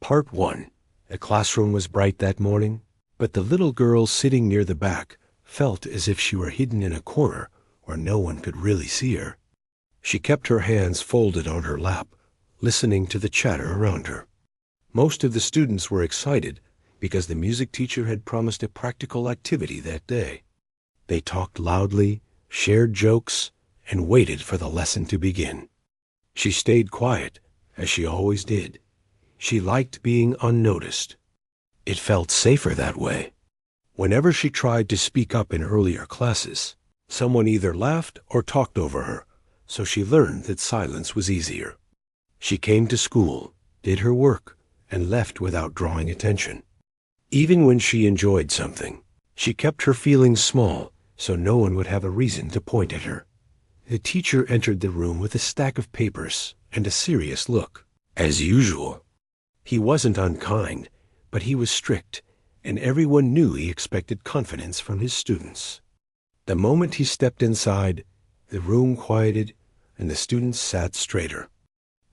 Part 1. The classroom was bright that morning, but the little girl sitting near the back felt as if she were hidden in a corner where no one could really see her. She kept her hands folded on her lap, listening to the chatter around her. Most of the students were excited because the music teacher had promised a practical activity that day. They talked loudly, shared jokes, and waited for the lesson to begin. She stayed quiet, as she always did. She liked being unnoticed. It felt safer that way. Whenever she tried to speak up in earlier classes, someone either laughed or talked over her, so she learned that silence was easier. She came to school, did her work, and left without drawing attention. Even when she enjoyed something, she kept her feelings small so no one would have a reason to point at her. The teacher entered the room with a stack of papers and a serious look, as usual. He wasn't unkind, but he was strict, and everyone knew he expected confidence from his students. The moment he stepped inside, the room quieted, and the students sat straighter.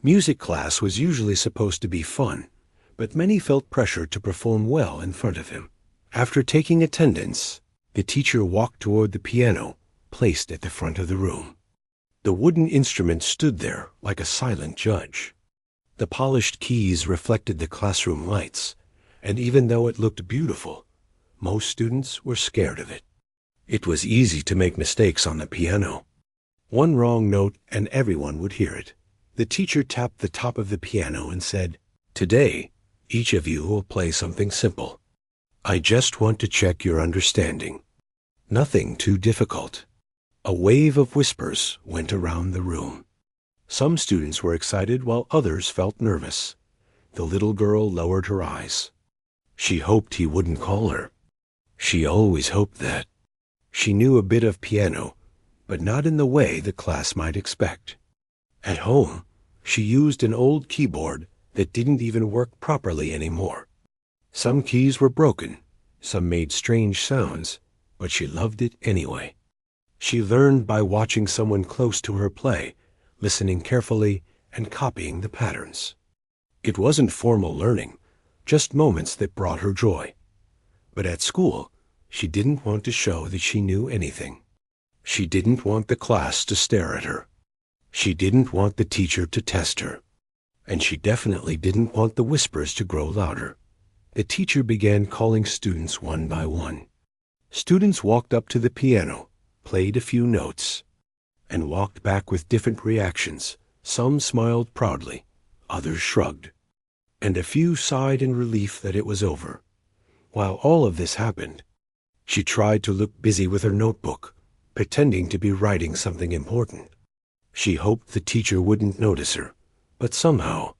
Music class was usually supposed to be fun, but many felt pressure to perform well in front of him. After taking attendance, the teacher walked toward the piano, placed at the front of the room. The wooden instrument stood there like a silent judge. The polished keys reflected the classroom lights, and even though it looked beautiful, most students were scared of it. It was easy to make mistakes on the piano. One wrong note and everyone would hear it. The teacher tapped the top of the piano and said, "Today, each of you will play something simple. I just want to check your understanding. Nothing too difficult." A wave of whispers went around the room. Some students were excited while others felt nervous. The little girl lowered her eyes. She hoped he wouldn't call her. She always hoped that. She knew a bit of piano, but not in the way the class might expect. At home, she used an old keyboard that didn't even work properly anymore. Some keys were broken, some made strange sounds, but she loved it anyway. She learned by watching someone close to her play, listening carefully and copying the patterns. It wasn't formal learning, just moments that brought her joy. But at school, she didn't want to show that she knew anything. She didn't want the class to stare at her. She didn't want the teacher to test her. And she definitely didn't want the whispers to grow louder. The teacher began calling students one by one. Students walked up to the piano, played a few notes, and walked back with different reactions. Some smiled proudly, others shrugged, and a few sighed in relief that it was over. While all of this happened, she tried to look busy with her notebook, pretending to be writing something important. She hoped the teacher wouldn't notice her, but somehow,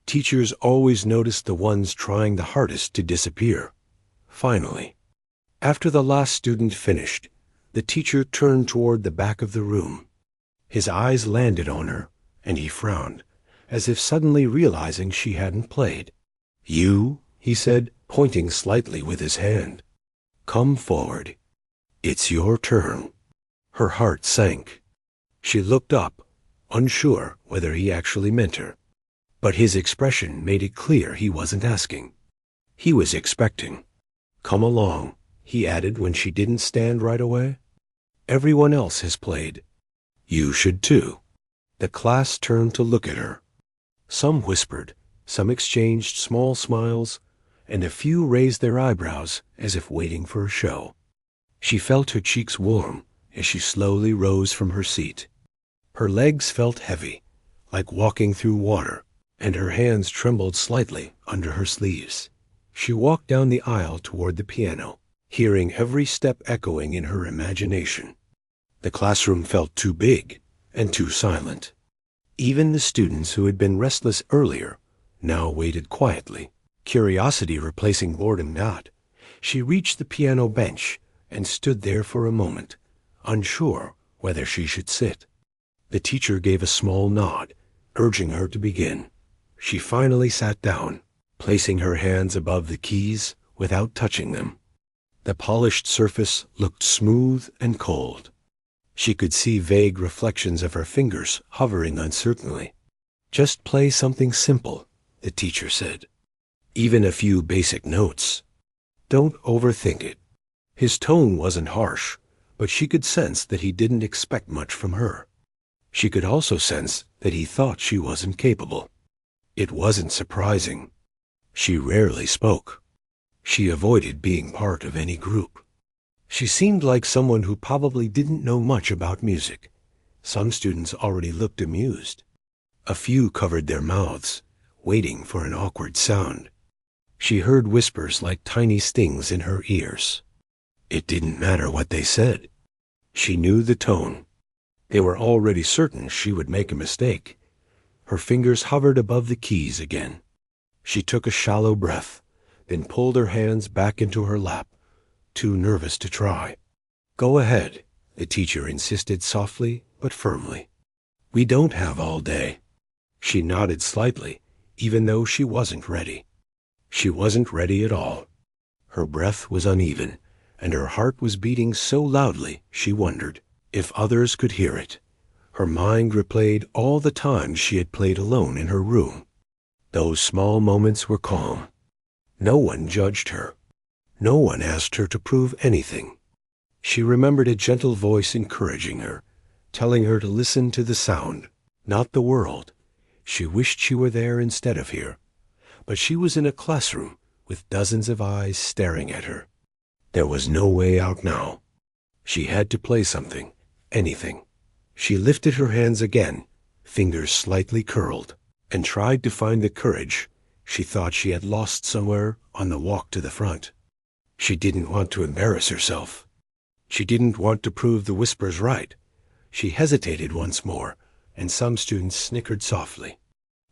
teachers always noticed the ones trying the hardest to disappear. Finally, after the last student finished, the teacher turned toward the back of the room. His eyes landed on her, and he frowned, as if suddenly realizing she hadn't played. "You," he said, pointing slightly with his hand. "Come forward. It's your turn." Her heart sank. She looked up, unsure whether he actually meant her. But his expression made it clear he wasn't asking. He was expecting. "Come along," he added when she didn't stand right away. "Everyone else has played. You should too." The class turned to look at her. Some whispered, some exchanged small smiles, and a few raised their eyebrows as if waiting for a show. She felt her cheeks warm as she slowly rose from her seat. Her legs felt heavy, like walking through water, and her hands trembled slightly under her sleeves. She walked down the aisle toward the piano, hearing every step echoing in her imagination. The classroom felt too big and too silent. Even the students who had been restless earlier now waited quietly, curiosity replacing boredom not. She reached the piano bench and stood there for a moment, unsure whether she should sit. The teacher gave a small nod, urging her to begin. She finally sat down, placing her hands above the keys without touching them. The polished surface looked smooth and cold. She could see vague reflections of her fingers hovering uncertainly. "Just play something simple," the teacher said. even a few basic notes. Don't overthink it. His tone wasn't harsh, but she could sense that he didn't expect much from her. She could also sense that he thought she wasn't capable. It wasn't surprising. She rarely spoke. She avoided being part of any group. She seemed like someone who probably didn't know much about music. Some students already looked amused. A few covered their mouths, waiting for an awkward sound. She heard whispers like tiny stings in her ears. It didn't matter what they said. She knew the tone. They were already certain she would make a mistake. Her fingers hovered above the keys again. She took a shallow breath, then pulled her hands back into her lap, too nervous to try. "Go ahead," the teacher insisted softly but firmly. "We don't have all day." She nodded slightly, even though she wasn't ready. She wasn't ready at all. Her breath was uneven, and her heart was beating so loudly she wondered if others could hear it. Her mind replayed all the times she had played alone in her room. Those small moments were calm. No one judged her. No one asked her to prove anything. She remembered a gentle voice encouraging her, telling her to listen to the sound, not the world. She wished she were there instead of here. But she was in a classroom with dozens of eyes staring at her. There was no way out now. She had to play something, anything. She lifted her hands again, fingers slightly curled, and tried to find the courage she thought she had lost somewhere on the walk to the front. She didn't want to embarrass herself. She didn't want to prove the whispers right. She hesitated once more, and some students snickered softly.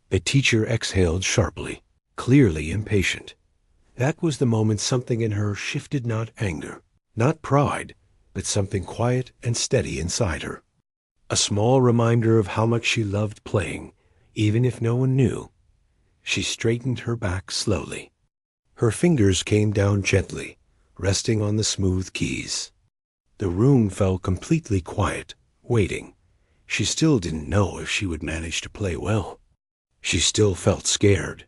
The teacher exhaled sharply, clearly impatient. That was the moment something in her shifted, not anger, not pride, but something quiet and steady inside her. A small reminder of how much she loved playing, even if no one knew. She straightened her back slowly. Her fingers came down gently, resting on the smooth keys. The room fell completely quiet, waiting. She still didn't know if she would manage to play well. She still felt scared.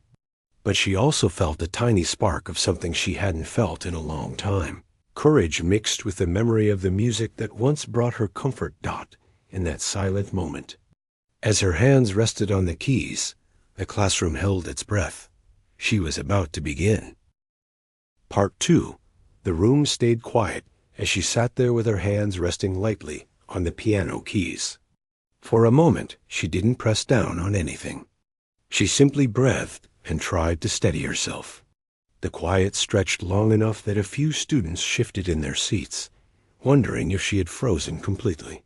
But she also felt a tiny spark of something she hadn't felt in a long time. Courage mixed with the memory of the music that once brought her comfort. In that silent moment. As her hands rested on the keys, the classroom held its breath. She was about to begin. Part 2. The room stayed quiet as she sat there with her hands resting lightly on the piano keys. For a moment, she didn't press down on anything. She simply breathed and tried to steady herself. The quiet stretched long enough that a few students shifted in their seats, wondering if she had frozen completely.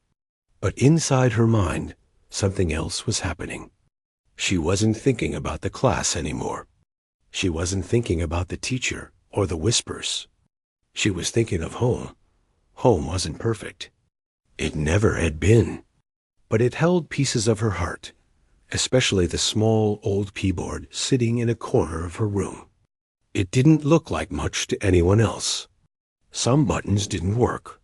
But inside her mind, something else was happening. She wasn't thinking about the class anymore. She wasn't thinking about the teacher or the whispers. She was thinking of home. Home wasn't perfect. It never had been. But it held pieces of her heart, especially the small old keyboard sitting in a corner of her room. It didn't look like much to anyone else. Some buttons didn't work.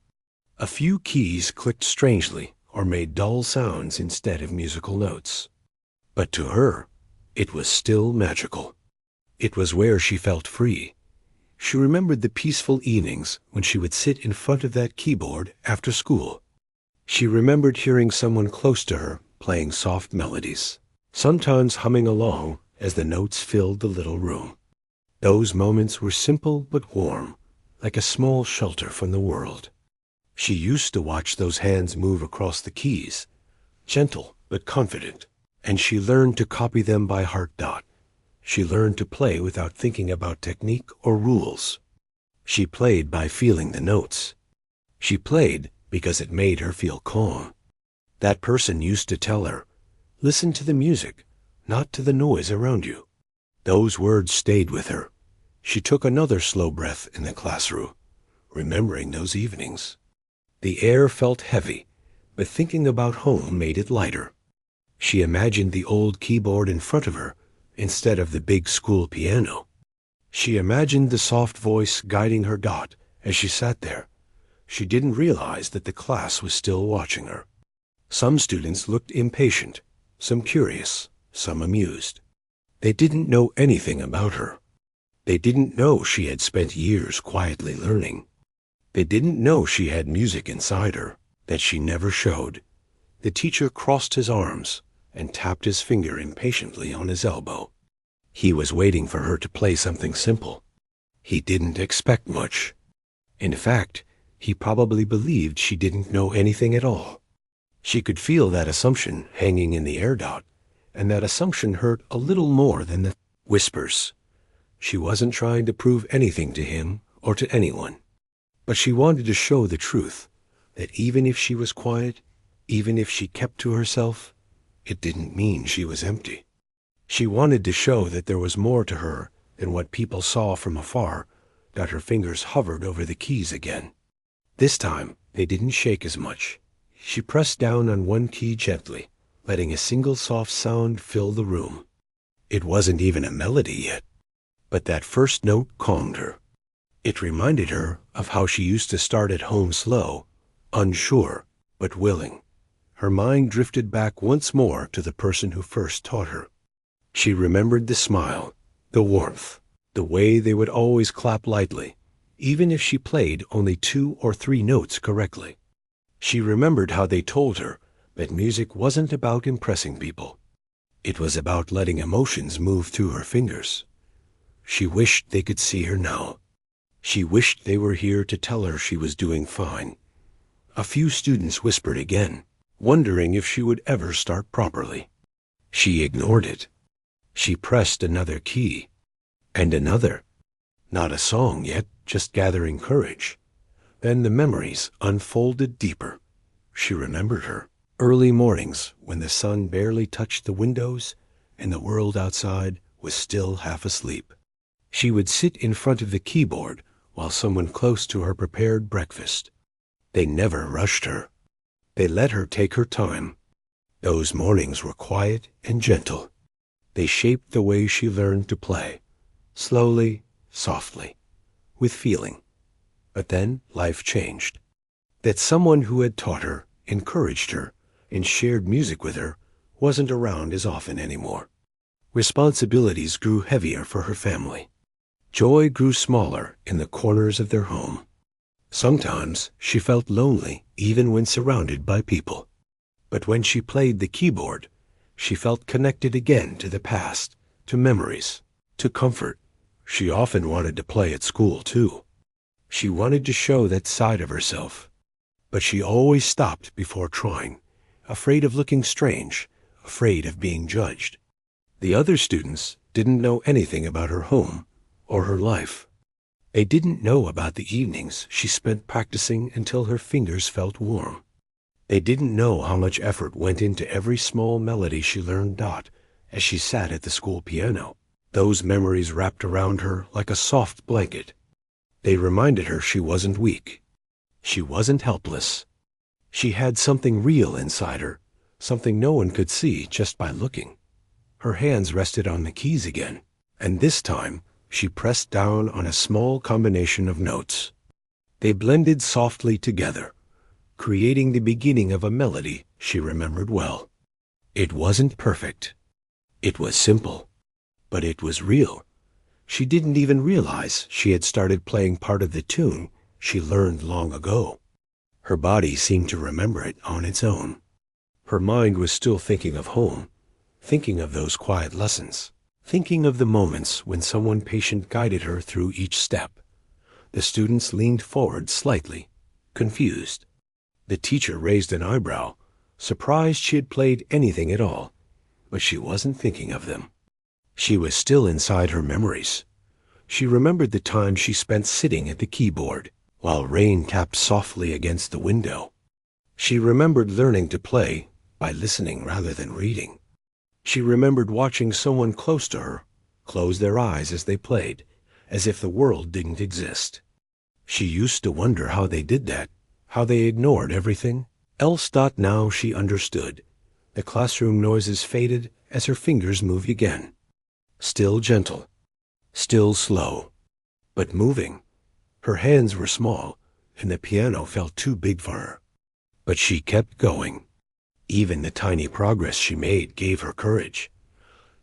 A few keys clicked strangely or made dull sounds instead of musical notes. But to her, it was still magical. It was where she felt free. She remembered the peaceful evenings when she would sit in front of that keyboard after school. She remembered hearing someone close to her playing soft melodies, sometimes humming along as the notes filled the little room. Those moments were simple but warm, like a small shelter from the world. She used to watch those hands move across the keys, gentle but confident, and she learned to copy them by heart. She learned to play without thinking about technique or rules. She played by feeling the notes. She played because it made her feel calm. That person used to tell her, "Listen to the music, not to the noise around you." Those words stayed with her. She took another slow breath in the classroom, remembering those evenings. The air felt heavy, but thinking about home made it lighter. She imagined the old keyboard in front of her instead of the big school piano. She imagined the soft voice guiding her as she sat there. She didn't realize that the class was still watching her. Some students looked impatient, some curious, some amused. They didn't know anything about her. They didn't know she had spent years quietly learning. They didn't know she had music inside her that she never showed. The teacher crossed his arms and tapped his finger impatiently on his elbow. He was waiting for her to play something simple. He didn't expect much. In fact, he probably believed she didn't know anything at all. She could feel that assumption hanging in the air dot, and that assumption hurt a little more than the whispers. She wasn't trying to prove anything to him or to anyone, but she wanted to show the truth, that even if she was quiet, even if she kept to herself, it didn't mean she was empty. She wanted to show that there was more to her than what people saw from afar, that her fingers hovered over the keys again. This time, they didn't shake as much. She pressed down on one key gently, letting a single soft sound fill the room. It wasn't even a melody yet, but that first note calmed her. It reminded her of how she used to start at home slow, unsure, but willing. Her mind drifted back once more to the person who first taught her. She remembered the smile, the warmth, the way they would always clap lightly, even if she played only 2 or 3 notes correctly. She remembered how they told her that music wasn't about impressing people. It was about letting emotions move through her fingers. She wished they could see her now. She wished they were here to tell her she was doing fine. A few students whispered again, wondering if she would ever start properly. She ignored it. She pressed another key, and another. Not a song yet, just gathering courage. Then the memories unfolded deeper. She remembered her early mornings when the sun barely touched the windows and the world outside was still half asleep. She would sit in front of the keyboard while someone close to her prepared breakfast. They never rushed her. They let her take her time. Those mornings were quiet and gentle. They shaped the way she learned to play, slowly, softly, with feeling. But then life changed. That someone who had taught her, encouraged her, and shared music with her wasn't around as often anymore. Responsibilities grew heavier for her family. Joy grew smaller in the corners of their home. Sometimes she felt lonely even when surrounded by people. But when she played the keyboard, she felt connected again to the past, to memories, to comfort. She often wanted to play at school, too. She wanted to show that side of herself. But she always stopped before trying, afraid of looking strange, afraid of being judged. The other students didn't know anything about her home or her life. They didn't know about the evenings she spent practicing until her fingers felt warm. They didn't know how much effort went into every small melody she learned dot as she sat at the school piano. Those memories wrapped around her like a soft blanket. They reminded her she wasn't weak. She wasn't helpless. She had something real inside her, something no one could see just by looking. Her hands rested on the keys again, and this time she pressed down on a small combination of notes. They blended softly together, creating the beginning of a melody she remembered well. It wasn't perfect. It was simple, but it was real. She didn't even realize she had started playing part of the tune she learned long ago. Her body seemed to remember it on its own. Her mind was still thinking of home, thinking of those quiet lessons, thinking of the moments when someone patient guided her through each step. The students leaned forward slightly, confused. The teacher raised an eyebrow, surprised she had played anything at all, but she wasn't thinking of them. She was still inside her memories. She remembered the time she spent sitting at the keyboard while rain tapped softly against the window. She remembered learning to play by listening rather than reading. She remembered watching someone close to her close their eyes as they played, as if the world didn't exist. She used to wonder how they did that, how they ignored everything else. Now she understood. The classroom noises faded as her fingers moved again. Still gentle, still slow, but moving. Her hands were small, and the piano felt too big for her. But she kept going. Even the tiny progress she made gave her courage.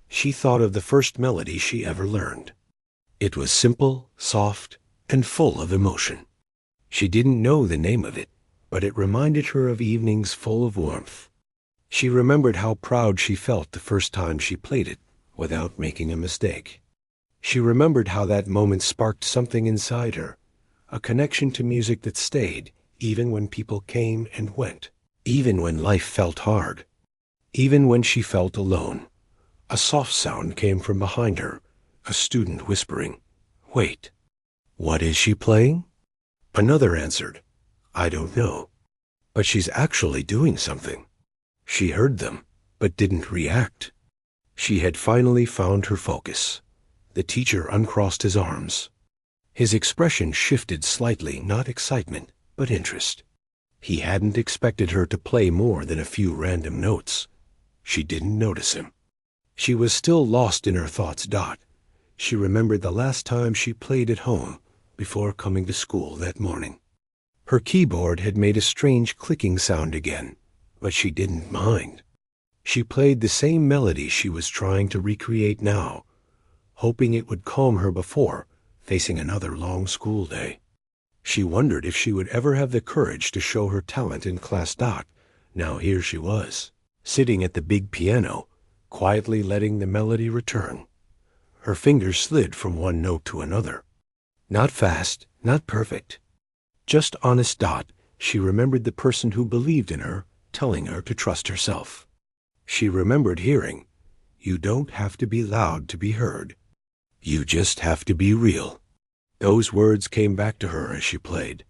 She thought of the first melody she ever learned. It was simple, soft, and full of emotion. She didn't know the name of it, but it reminded her of evenings full of warmth. She remembered how proud she felt the first time she played it without making a mistake. She remembered how that moment sparked something inside her, a connection to music that stayed even when people came and went, even when life felt hard, even when she felt alone. A soft sound came from behind her, a student whispering, "Wait, what is she playing?" Another answered, "I don't know, but she's actually doing something." She heard them, but didn't react. She had finally found her focus. The teacher uncrossed his arms. His expression shifted slightly, not excitement, but interest. He hadn't expected her to play more than a few random notes. She didn't notice him. She was still lost in her thoughts. She remembered the last time she played at home before coming to school that morning. Her keyboard had made a strange clicking sound again, but she didn't mind. She played the same melody she was trying to recreate now, hoping it would calm her before facing another long school day. She wondered if she would ever have the courage to show her talent in class. Now here she was, sitting at the big piano, quietly letting the melody return. Her fingers slid from one note to another. Not fast, not perfect, just honest. She remembered the person who believed in her, telling her to trust herself. She remembered hearing, "You don't have to be loud to be heard. You just have to be real." Those words came back to her as she played.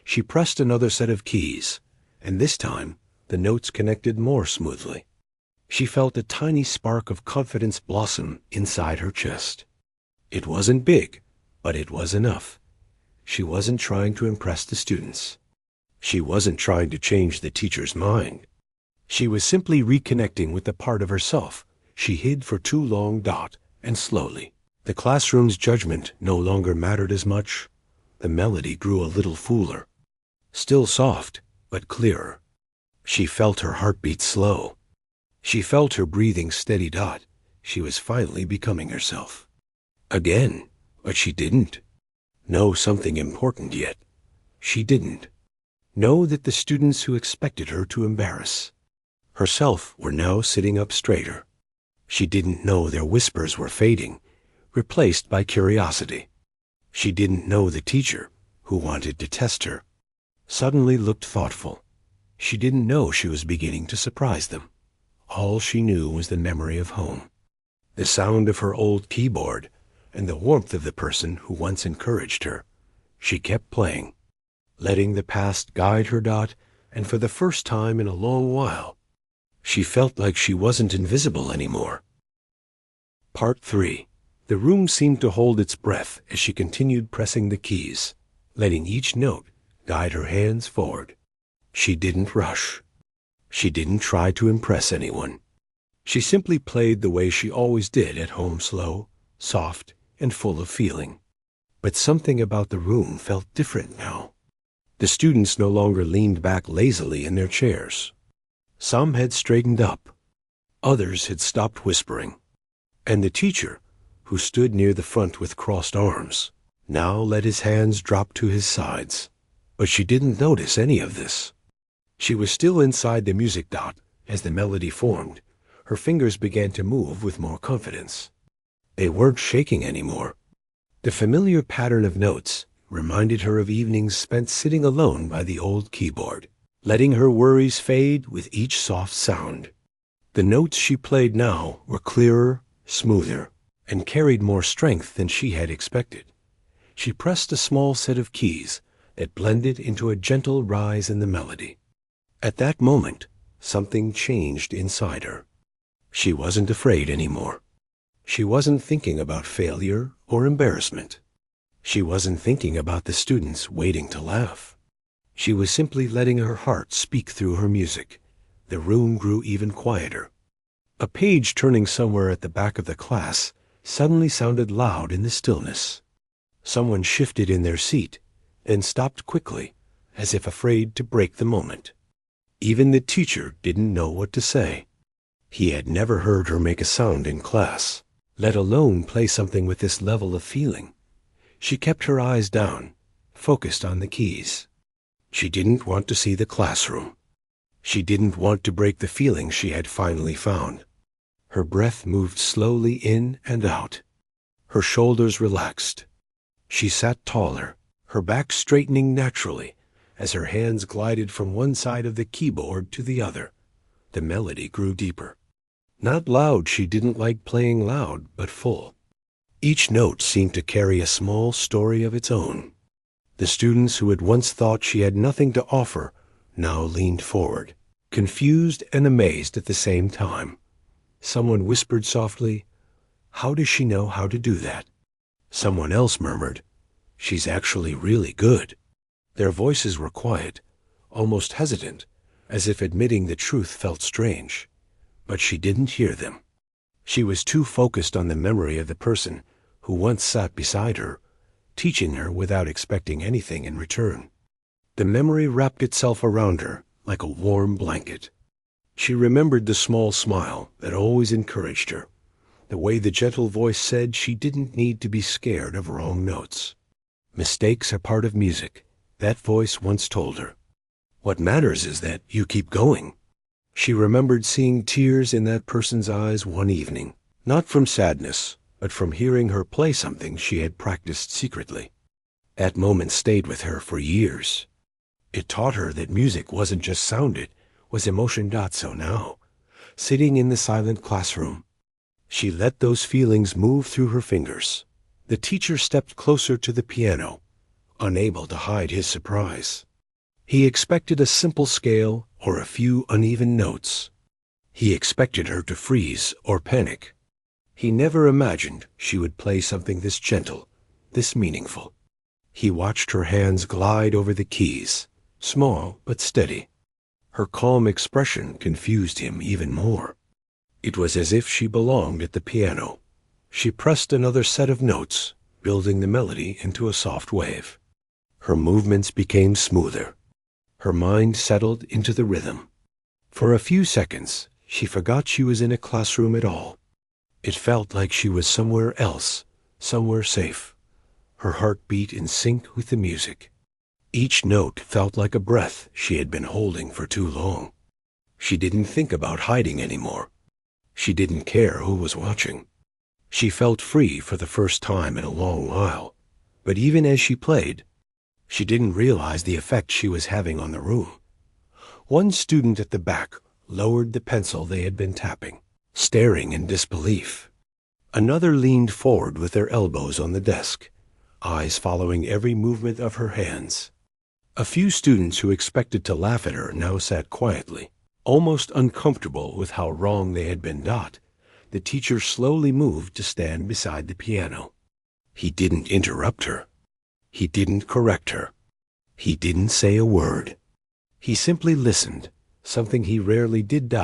She pressed another set of keys, and this time the notes connected more smoothly. She felt a tiny spark of confidence blossom inside her chest. It wasn't big, but it was enough. She wasn't trying to impress the students. She wasn't trying to change the teacher's mind. She was simply reconnecting with the part of herself she hid for too long. And slowly, the classroom's judgment no longer mattered as much. The melody grew a little fuller, still soft, but clearer. She felt her heartbeat slow. She felt her breathing steady. She was finally becoming herself. Again, but she didn't know something important yet. She didn't know that the students who expected her to embarrass herself were now sitting up straighter. She didn't know their whispers were fading, replaced by curiosity. She didn't know the teacher, who wanted to test her, suddenly looked thoughtful. She didn't know she was beginning to surprise them. All she knew was the memory of home, the sound of her old keyboard, and the warmth of the person who once encouraged her. She kept playing, letting the past guide her. And for the first time in a long while, she felt like she wasn't invisible anymore. Part 3. The room seemed to hold its breath as she continued pressing the keys, letting each note guide her hands forward. She didn't rush. She didn't try to impress anyone. She simply played the way she always did at home, slow, soft, and full of feeling. But something about the room felt different now. The students no longer leaned back lazily in their chairs. Some had straightened up. Others had stopped whispering. And the teacher, who stood near the front with crossed arms, now let his hands drop to his sides. But she didn't notice any of this. She was still inside the music. As the melody formed, her fingers began to move with more confidence. They weren't shaking anymore. The familiar pattern of notes reminded her of evenings spent sitting alone by the old keyboard, letting her worries fade with each soft sound. The notes she played now were clearer, smoother, and carried more strength than she had expected. She pressed a small set of keys that blended into a gentle rise in the melody. At that moment, something changed inside her. She wasn't afraid anymore. She wasn't thinking about failure or embarrassment. She wasn't thinking about the students waiting to laugh. She was simply letting her heart speak through her music. The room grew even quieter. A page turning somewhere at the back of the class suddenly sounded loud in the stillness. Someone shifted in their seat and stopped quickly, as if afraid to break the moment. Even the teacher didn't know what to say. He had never heard her make a sound in class, let alone play something with this level of feeling. She kept her eyes down, focused on the keys. She didn't want to see the classroom. She didn't want to break the feeling she had finally found. Her breath moved slowly in and out. Her shoulders relaxed. She sat taller, her back straightening naturally, as her hands glided from one side of the keyboard to the other. The melody grew deeper. Not loud, she didn't like playing loud, but full. Each note seemed to carry a small story of its own. The students who had once thought she had nothing to offer now leaned forward, confused and amazed at the same time. Someone whispered softly, "How does she know how to do that?" Someone else murmured, "She's actually really good." Their voices were quiet, almost hesitant, as if admitting the truth felt strange. But she didn't hear them. She was too focused on the memory of the person who once sat beside her, teaching her without expecting anything in return. The memory wrapped itself around her like a warm blanket. She remembered the small smile that always encouraged her, the way the gentle voice said she didn't need to be scared of wrong notes. Mistakes are part of music, that voice once told her. What matters is that you keep going. She remembered seeing tears in that person's eyes one evening, not from sadness, but from hearing her play something she had practiced secretly. That moment stayed with her for years. It taught her that music wasn't just sound, it was emotion. So now, sitting in the silent classroom, she let those feelings move through her fingers. The teacher stepped closer to the piano, unable to hide his surprise. He expected a simple scale or a few uneven notes. He expected her to freeze or panic. He never imagined she would play something this gentle, this meaningful. He watched her hands glide over the keys, small but steady. Her calm expression confused him even more. It was as if she belonged at the piano. She pressed another set of notes, building the melody into a soft wave. Her movements became smoother. Her mind settled into the rhythm. For a few seconds, she forgot she was in a classroom at all. It felt like she was somewhere else, somewhere safe. Her heart beat in sync with the music. Each note felt like a breath she had been holding for too long. She didn't think about hiding anymore. She didn't care who was watching. She felt free for the first time in a long while. But even as she played, she didn't realize the effect she was having on the room. One student at the back lowered the pencil they had been tapping, staring in disbelief. Another leaned forward with their elbows on the desk, eyes following every movement of her hands. A few students who expected to laugh at her now sat quietly, almost uncomfortable with how wrong they had been. The teacher slowly moved to stand beside the piano. He didn't interrupt her. He didn't correct her. He didn't say a word. He simply listened, something he rarely did.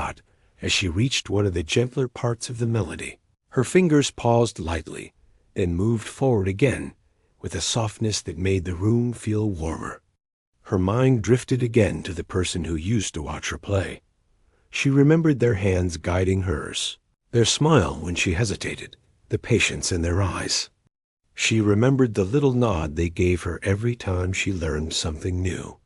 As she reached one of the gentler parts of the melody, her fingers paused lightly, then moved forward again with a softness that made the room feel warmer. Her mind drifted again to the person who used to watch her play. She remembered their hands guiding hers, their smile when she hesitated, the patience in their eyes. She remembered the little nod they gave her every time she learned something new.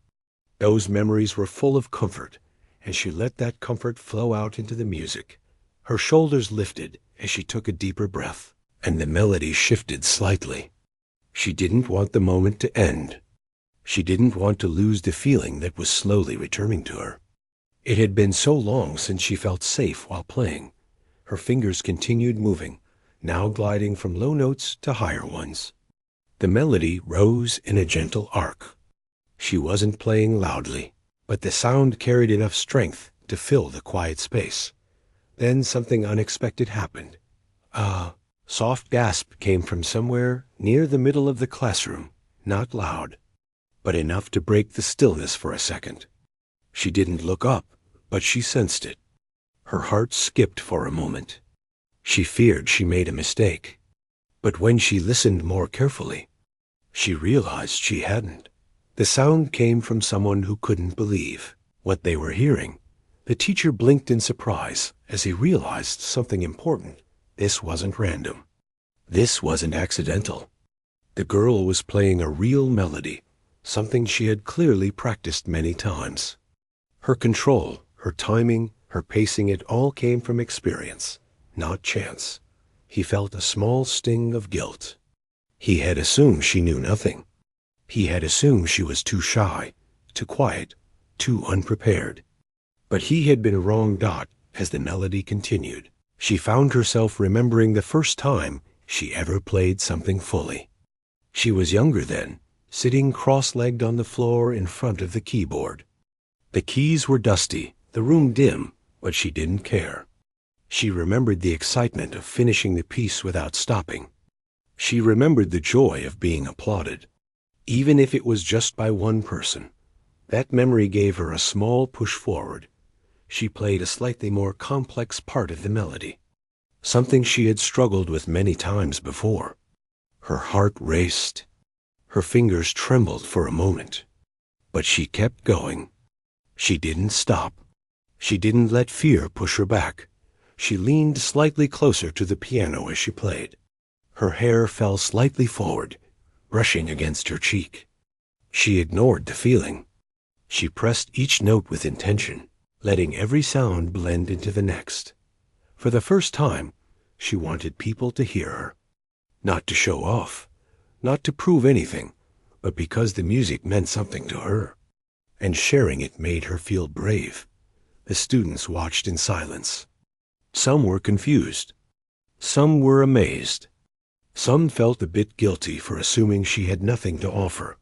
Those memories were full of comfort, and she let that comfort flow out into the music. Her shoulders lifted as she took a deeper breath, and the melody shifted slightly. She didn't want the moment to end. She didn't want to lose the feeling that was slowly returning to her. It had been so long since she felt safe while playing. Her fingers continued moving, now gliding from low notes to higher ones. The melody rose in a gentle arc. She wasn't playing loudly, but the sound carried enough strength to fill the quiet space. Then something unexpected happened. A soft gasp came from somewhere near the middle of the classroom, not loud, but enough to break the stillness for a second. She didn't look up, but she sensed it. Her heart skipped for a moment. She feared she made a mistake. But when she listened more carefully, she realized she hadn't. The sound came from someone who couldn't believe what they were hearing. The teacher blinked in surprise as he realized something important. This wasn't random. This wasn't accidental. The girl was playing a real melody, something she had clearly practiced many times. Her control, her timing, her pacing, it all came from experience, not chance. He felt a small sting of guilt. He had assumed she knew nothing. He had assumed she was too shy, too quiet, too unprepared. But he had been wrong. As the melody continued, she found herself remembering the first time she ever played something fully. She was younger then, sitting cross-legged on the floor in front of the keyboard. The keys were dusty, the room dim, but she didn't care. She remembered the excitement of finishing the piece without stopping. She remembered the joy of being applauded, even if it was just by one person. That memory gave her a small push forward. She played a slightly more complex part of the melody, something she had struggled with many times before. Her heart raced. Her fingers trembled for a moment. But she kept going. She didn't stop. She didn't let fear push her back. She leaned slightly closer to the piano as she played. Her hair fell slightly forward, brushing against her cheek. She ignored the feeling. She pressed each note with intention, letting every sound blend into the next. For the first time, she wanted people to hear her. Not to show off, not to prove anything, but because the music meant something to her. And sharing it made her feel brave. The students watched in silence. Some were confused. Some were amazed. Some felt a bit guilty for assuming she had nothing to offer.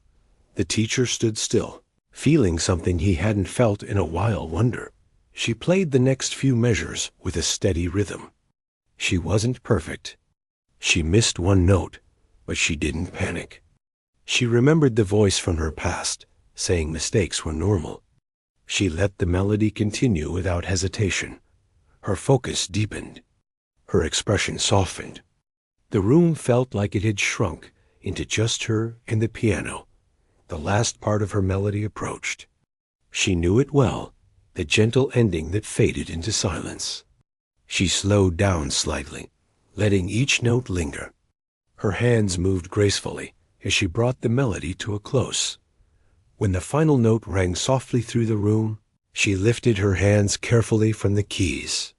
The teacher stood still, feeling something he hadn't felt in a while, wonder. She played the next few measures with a steady rhythm. She wasn't perfect. She missed one note, but she didn't panic. She remembered the voice from her past, saying mistakes were normal. She let the melody continue without hesitation. Her focus deepened. Her expression softened. The room felt like it had shrunk into just her and the piano. The last part of her melody approached. She knew it well, the gentle ending that faded into silence. She slowed down slightly, letting each note linger. Her hands moved gracefully as she brought the melody to a close. When the final note rang softly through the room, she lifted her hands carefully from the keys.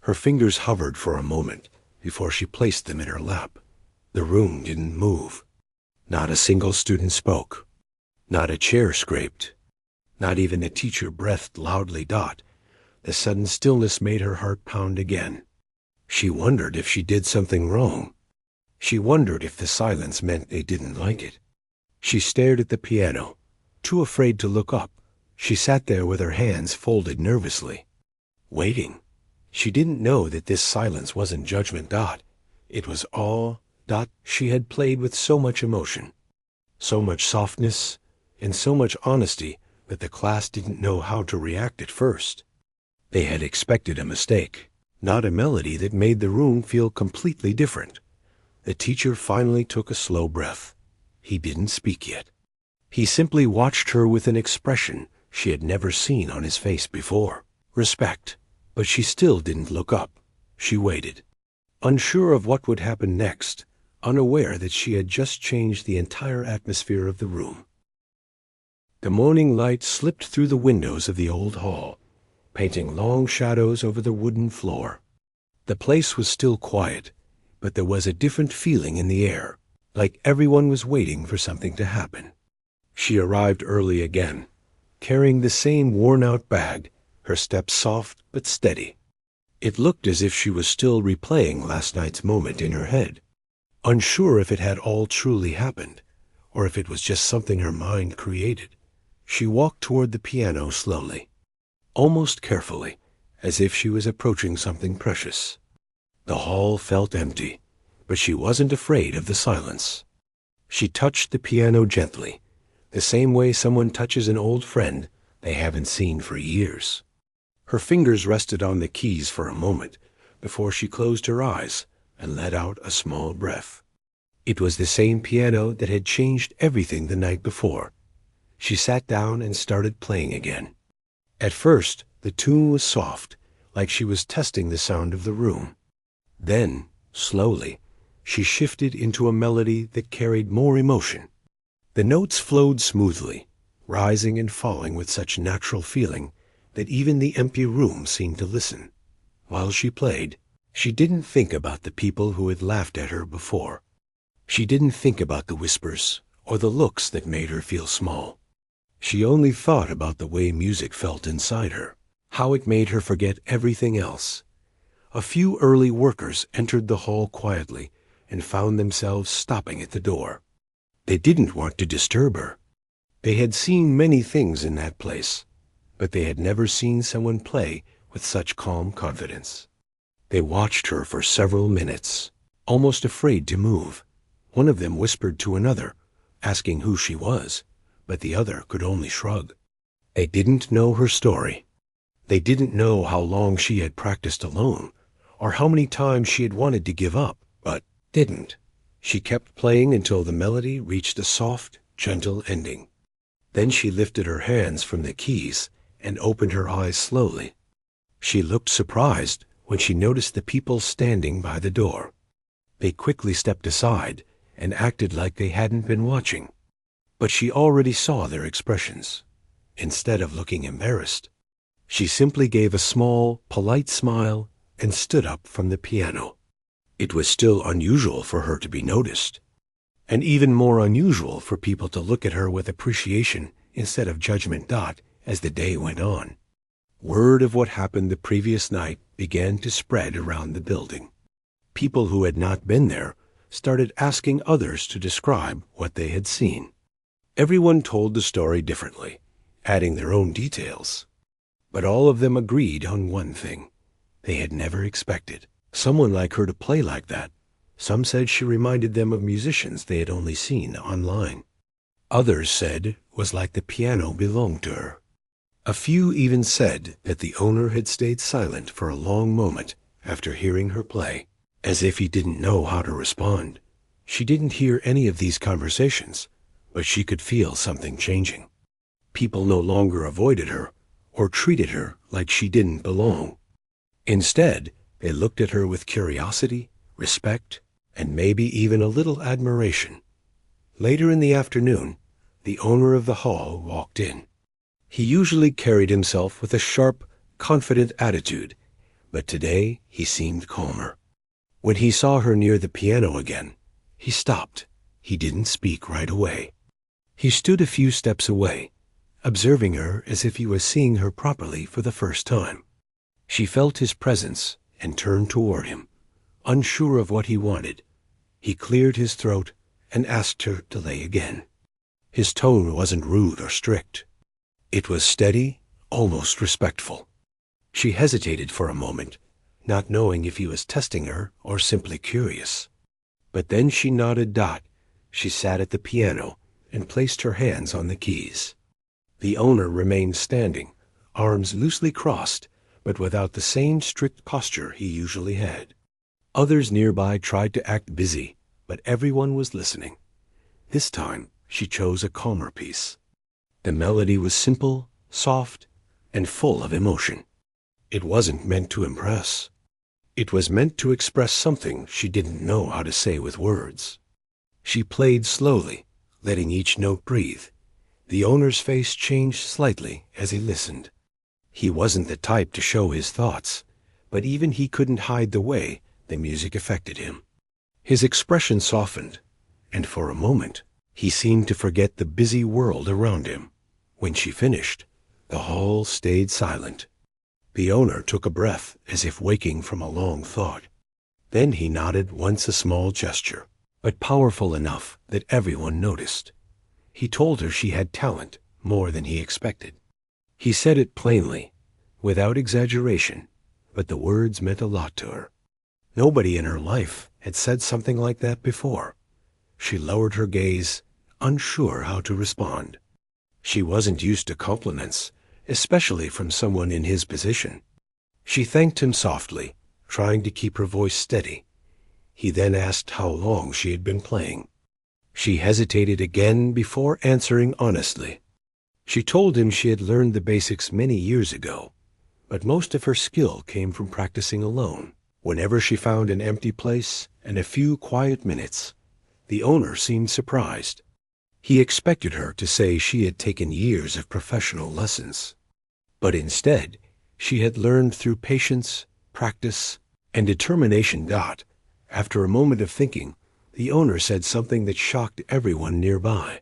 Her fingers hovered for a moment before she placed them in her lap. The room didn't move. Not a single student spoke. Not a chair scraped. Not even the teacher breathed loudly. The sudden stillness made her heart pound again. She wondered if she did something wrong. She wondered if the silence meant they didn't like it. She stared at the piano. Too afraid to look up, she sat there with her hands folded nervously, waiting. She didn't know that this silence wasn't judgment. It was awe. She had played with so much emotion, so much softness, and so much honesty that the class didn't know how to react at first. They had expected a mistake, not a melody that made the room feel completely different. The teacher finally took a slow breath. He didn't speak yet. He simply watched her with an expression she had never seen on his face before. Respect. But she still didn't look up. She waited, unsure of what would happen next, unaware that she had just changed the entire atmosphere of the room. The morning light slipped through the windows of the old hall, painting long shadows over the wooden floor. The place was still quiet, but there was a different feeling in the air, like everyone was waiting for something to happen. She arrived early again, carrying the same worn-out bag, her steps soft but steady. It looked as if she was still replaying last night's moment in her head, unsure if it had all truly happened, or if it was just something her mind created. She walked toward the piano slowly, almost carefully, as if she was approaching something precious. The hall felt empty, but she wasn't afraid of the silence. She touched the piano gently, the same way someone touches an old friend they haven't seen for years. Her fingers rested on the keys for a moment before she closed her eyes and let out a small breath. It was the same piano that had changed everything the night before. She sat down and started playing again. At first, the tune was soft, like she was testing the sound of the room. Then Slowly, she shifted into a melody that carried more emotion. The notes flowed smoothly, rising and falling with such natural feeling that even the empty room seemed to listen. While she played, she didn't think about the people who had laughed at her before. She didn't think about the whispers or the looks that made her feel small. She only thought about the way music felt inside her, how it made her forget everything else. A few early workers entered the hall quietly and found themselves stopping at the door. They didn't want to disturb her. They had seen many things in that place, but they had never seen someone play with such calm confidence. They watched her for several minutes, almost afraid to move. One of them whispered to another, asking who she was, but the other could only shrug. They didn't know her story. They didn't know how long she had practiced alone, or how many times she had wanted to give up, but didn't. She kept playing until the melody reached a soft, gentle ending. Then she lifted her hands from the keys and opened her eyes slowly. She looked surprised when she noticed the people standing by the door. They quickly stepped aside and acted like they hadn't been watching. But she already saw their expressions. Instead of looking embarrassed, she simply gave a small, polite smile and stood up from the piano. It was still unusual for her to be noticed, and even more unusual for people to look at her with appreciation instead of judgment. As the day went on, word of what happened the previous night began to spread around the building. People who had not been there started asking others to describe what they had seen. Everyone told the story differently, adding their own details. But all of them agreed on one thing. They had never expected someone like her to play like that. Some said she reminded them of musicians they had only seen online. Others said was like the piano belonged to her. A few even said that the owner had stayed silent for a long moment after hearing her play, as if he didn't know how to respond. She didn't hear any of these conversations, but she could feel something changing. People no longer avoided her or treated her like she didn't belong. Instead, they looked at her with curiosity, respect, and maybe even a little admiration. Later in the afternoon, the owner of the hall walked in. He usually carried himself with a sharp, confident attitude, but today he seemed calmer. When he saw her near the piano again, he stopped. He didn't speak right away. He stood a few steps away, observing her as if he was seeing her properly for the first time. She felt his presence and turned toward him, unsure of what he wanted. He cleared his throat and asked her to play again. His tone wasn't rude or strict. It was steady, almost respectful. She hesitated for a moment, not knowing if he was testing her or simply curious. But then she nodded. She sat at the piano and placed her hands on the keys. The owner remained standing, arms loosely crossed, but without the same strict posture he usually had. Others nearby tried to act busy, but everyone was listening. This time, she chose a calmer piece. The melody was simple, soft, and full of emotion. It wasn't meant to impress. It was meant to express something she didn't know how to say with words. She played slowly, letting each note breathe. The owner's face changed slightly as he listened. He wasn't the type to show his thoughts, but even he couldn't hide the way the music affected him. His expression softened, and for a moment, he seemed to forget the busy world around him. When she finished, the hall stayed silent. The owner took a breath as if waking from a long thought. Then he nodded once, a small gesture, but powerful enough that everyone noticed. He told her she had talent, more than he expected. He said it plainly, without exaggeration, but the words meant a lot to her. Nobody in her life had said something like that before. She lowered her gaze, unsure how to respond. She wasn't used to compliments, especially from someone in his position. She thanked him softly, trying to keep her voice steady. He then asked how long she had been playing. She hesitated again before answering honestly. She told him she had learned the basics many years ago, but most of her skill came from practicing alone. Whenever she found an empty place and a few quiet minutes, the owner seemed surprised. He expected her to say she had taken years of professional lessons. But instead, she had learned through patience, practice, and determination. After a moment of thinking, the owner said something that shocked everyone nearby.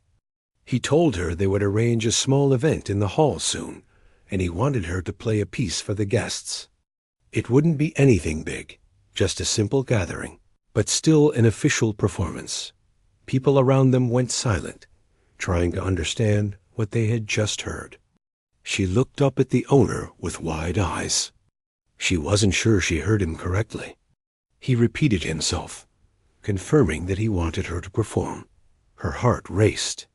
He told her they would arrange a small event in the hall soon, and he wanted her to play a piece for the guests. It wouldn't be anything big, just a simple gathering, but still an official performance. People around them went silent, trying to understand what they had just heard. She looked up at the owner with wide eyes. She wasn't sure she heard him correctly. He repeated himself, confirming that he wanted her to perform. Her heart raced.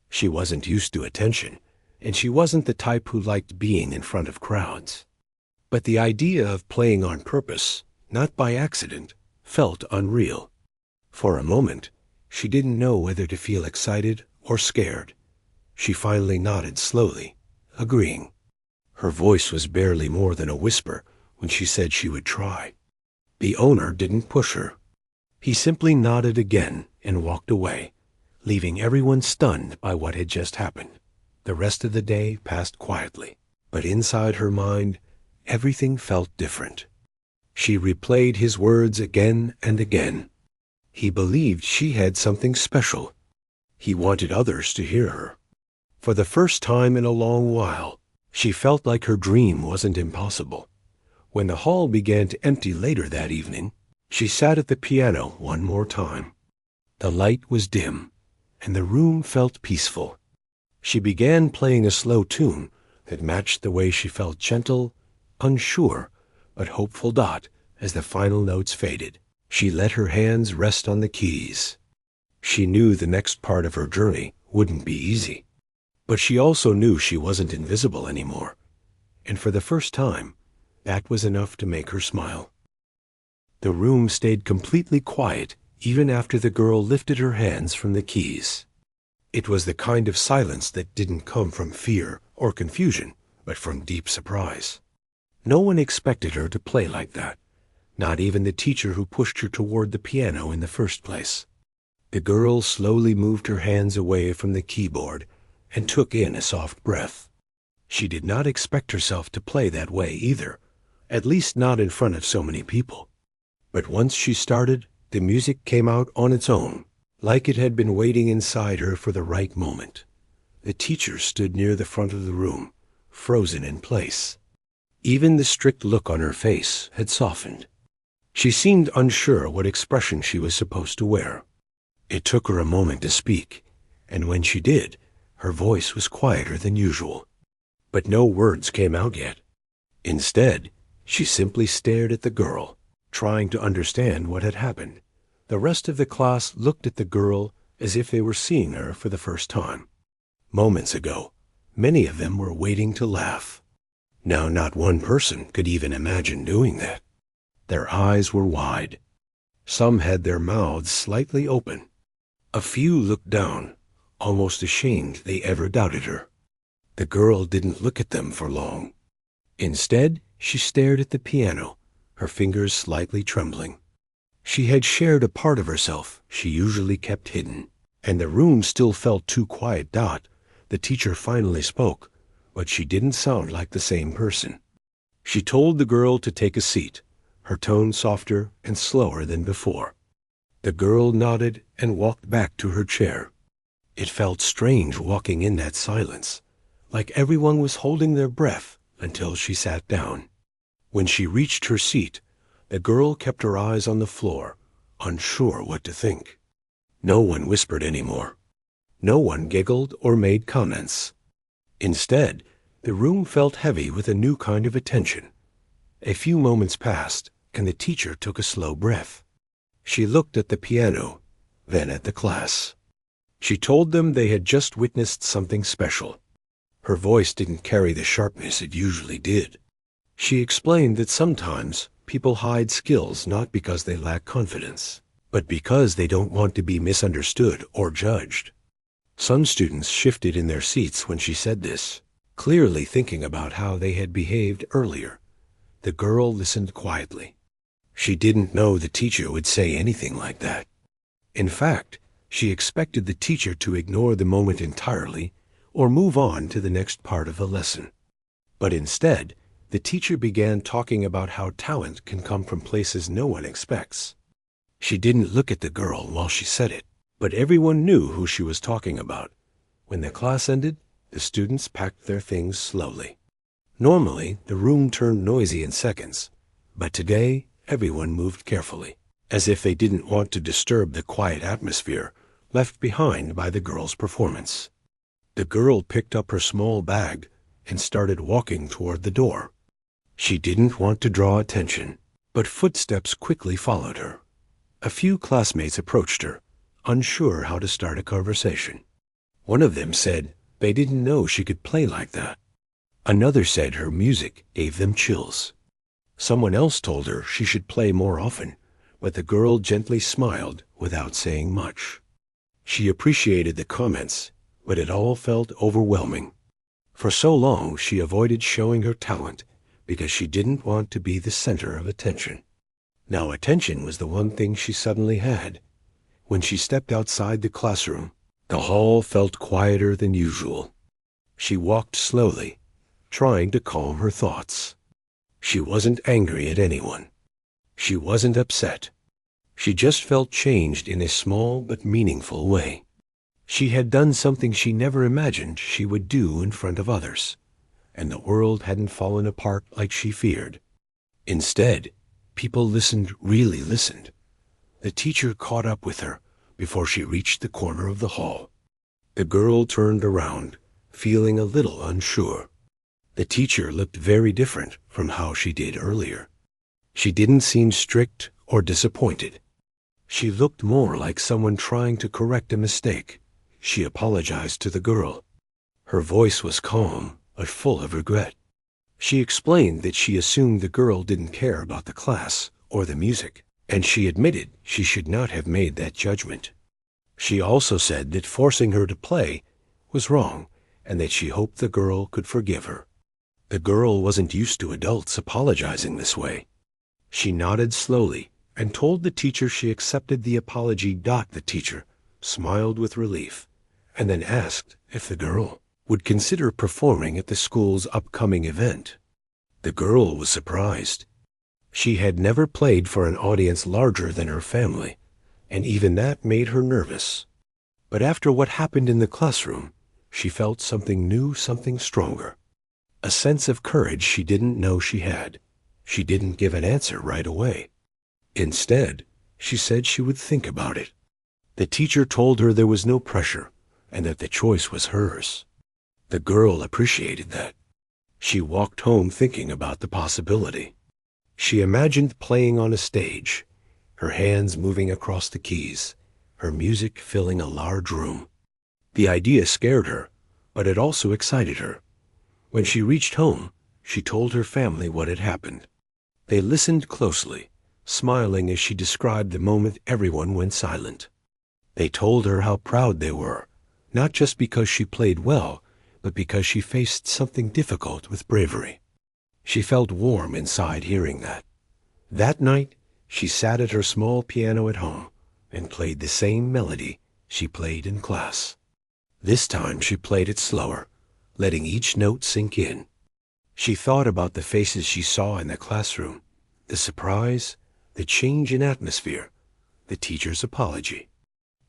She wasn't used to attention, and she wasn't the type who liked being in front of crowds. But the idea of playing on purpose, not by accident, felt unreal. For a moment, she didn't know whether to feel excited or scared. She finally nodded slowly, agreeing. Her voice was barely more than a whisper when she said she would try. The owner didn't push her. He simply nodded again and walked away, leaving everyone stunned by what had just happened. The rest of the day passed quietly, but inside her mind, everything felt different. She replayed his words again and again. He believed she had something special. He wanted others to hear her. For the first time in a long while, she felt like her dream wasn't impossible. When the hall began to empty later that evening, she sat at the piano one more time. The light was dim, and the room felt peaceful. She began playing a slow tune that matched the way she felt, gentle, unsure, but hopeful. As the final notes faded, she let her hands rest on the keys. She knew the next part of her journey wouldn't be easy, but she also knew she wasn't invisible anymore. And for the first time, that was enough to make her smile. The room stayed completely quiet even after the girl lifted her hands from the keys. It was the kind of silence that didn't come from fear or confusion, but from deep surprise. No one expected her to play like that, not even the teacher who pushed her toward the piano in the first place. The girl slowly moved her hands away from the keyboard and took in a soft breath. She did not expect herself to play that way either, at least not in front of so many people. But once she started, the music came out on its own, like it had been waiting inside her for the right moment. The teacher stood near the front of the room, frozen in place. Even the strict look on her face had softened. She seemed unsure what expression she was supposed to wear. It took her a moment to speak, and when she did, her voice was quieter than usual. But no words came out yet. Instead, she simply stared at the girl, trying to understand what had happened. The rest of the class looked at the girl as if they were seeing her for the first time. Moments ago, many of them were waiting to laugh. Now not one person could even imagine doing that. Their eyes were wide. Some had their mouths slightly open. A few looked down, almost ashamed they ever doubted her. The girl didn't look at them for long. Instead, she stared at the piano, her fingers slightly trembling. She had shared a part of herself she usually kept hidden, and the room still felt too quiet. The teacher finally spoke, but she didn't sound like the same person. She told the girl to take a seat, her tone softer and slower than before. The girl nodded and walked back to her chair. It felt strange walking in that silence, like everyone was holding their breath until she sat down. When she reached her seat, the girl kept her eyes on the floor, unsure what to think. No one whispered anymore. No one giggled or made comments. Instead, the room felt heavy with a new kind of attention. A few moments passed, and the teacher took a slow breath. She looked at the piano, then at the class. She told them they had just witnessed something special. Her voice didn't carry the sharpness it usually did. She explained that sometimes people hide skills not because they lack confidence, but because they don't want to be misunderstood or judged. Some students shifted in their seats when she said this, clearly thinking about how they had behaved earlier. The girl listened quietly. She didn't know the teacher would say anything like that. In fact, she expected the teacher to ignore the moment entirely or move on to the next part of the lesson. But instead, the teacher began talking about how talent can come from places no one expects. She didn't look at the girl while she said it, but everyone knew who she was talking about. When the class ended, the students packed their things slowly. Normally, the room turned noisy in seconds, but today, everyone moved carefully, as if they didn't want to disturb the quiet atmosphere left behind by the girl's performance. The girl picked up her small bag and started walking toward the door. She didn't want to draw attention, but footsteps quickly followed her. A few classmates approached her, unsure how to start a conversation. One of them said they didn't know she could play like that. Another said her music gave them chills. Someone else told her she should play more often, but the girl gently smiled without saying much. She appreciated the comments, but it all felt overwhelming. For so long, she avoided showing her talent because she didn't want to be the center of attention. Now attention was the one thing she suddenly had. When she stepped outside the classroom, the hall felt quieter than usual. She walked slowly, trying to calm her thoughts. She wasn't angry at anyone. She wasn't upset. She just felt changed in a small but meaningful way. She had done something she never imagined she would do in front of others, and the world hadn't fallen apart like she feared. Instead, people really listened. The teacher caught up with her before she reached the corner of the hall. The girl turned around, feeling a little unsure. The teacher looked very different from how she did earlier. She didn't seem strict or disappointed. She looked more like someone trying to correct a mistake. She apologized to the girl. Her voice was calm, but full of regret. She explained that she assumed the girl didn't care about the class or the music, and she admitted she should not have made that judgment. She also said that forcing her to play was wrong, and that she hoped the girl could forgive her. The girl wasn't used to adults apologizing this way. She nodded slowly and told the teacher she accepted the apology. The teacher smiled with relief and then asked if the girl would consider performing at the school's upcoming event. The girl was surprised. She had never played for an audience larger than her family, and even that made her nervous. But after what happened in the classroom, she felt something new, something stronger. A sense of courage she didn't know she had. She didn't give an answer right away. Instead, she said she would think about it. The teacher told her there was no pressure and that the choice was hers. The girl appreciated that. She walked home thinking about the possibility. She imagined playing on a stage, her hands moving across the keys, her music filling a large room. The idea scared her, but it also excited her. When she reached home, she told her family what had happened. They listened closely, smiling as she described the moment. Everyone went silent. They told her how proud they were, not just because she played well, but because she faced something difficult with bravery. She felt warm inside hearing that. That night, she sat at her small piano at home and played the same melody she played in class. This time she played it slower, letting each note sink in. She thought about the faces she saw in the classroom, the surprise, the change in atmosphere, the teacher's apology.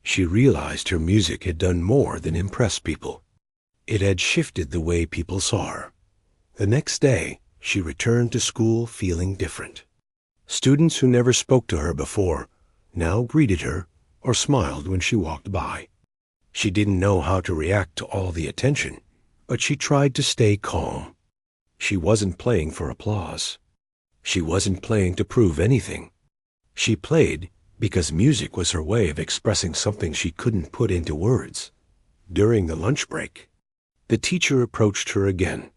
She realized her music had done more than impress people. It had shifted the way people saw her. The next day, she returned to school feeling different. Students who never spoke to her before now greeted her or smiled when she walked by. She didn't know how to react to all the attention, but she tried to stay calm. She wasn't playing for applause. She wasn't playing to prove anything. She played because music was her way of expressing something she couldn't put into words. During the lunch break, the teacher approached her again,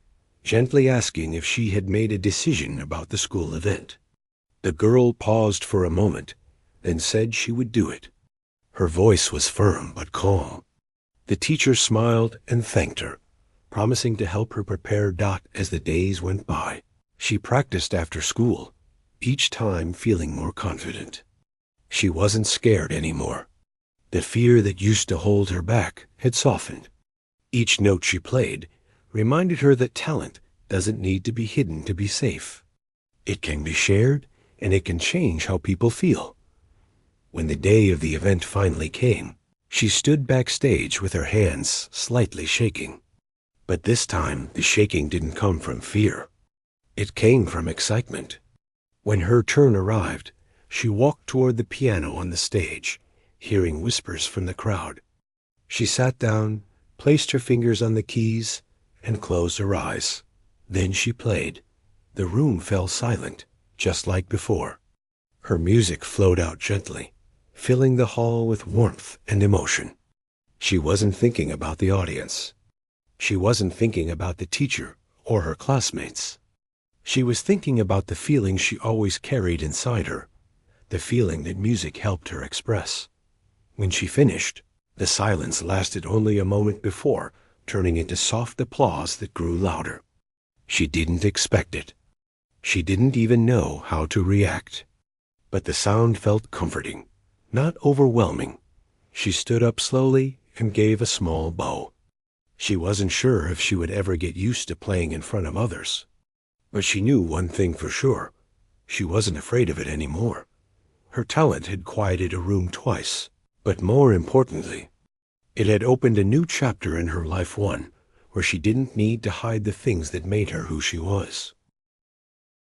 gently asking if she had made a decision about the school event. The girl paused for a moment, then said she would do it. Her voice was firm but calm. The teacher smiled and thanked her, promising to help her prepare. As the days went by, she practiced after school, each time feeling more confident. She wasn't scared anymore. The fear that used to hold her back had softened. Each note she played reminded her that talent doesn't need to be hidden to be safe. It can be shared, and it can change how people feel. When the day of the event finally came, she stood backstage with her hands slightly shaking. But this time, the shaking didn't come from fear. It came from excitement. When her turn arrived, she walked toward the piano on the stage, hearing whispers from the crowd. She sat down, placed her fingers on the keys, and closed her eyes. Then she played. The room fell silent, just like before. Her music flowed out gently, filling the hall with warmth and emotion. She wasn't thinking about the audience. She wasn't thinking about the teacher or her classmates. She was thinking about the feeling she always carried inside her, the feeling that music helped her express. When she finished, the silence lasted only a moment before turning into soft applause that grew louder. She didn't expect it. She didn't even know how to react. But the sound felt comforting, not overwhelming. She stood up slowly and gave a small bow. She wasn't sure if she would ever get used to playing in front of others. But she knew one thing for sure. She wasn't afraid of it anymore. Her talent had quieted a room twice, but more importantly, it had opened a new chapter in her life, one where she didn't need to hide the things that made her who she was.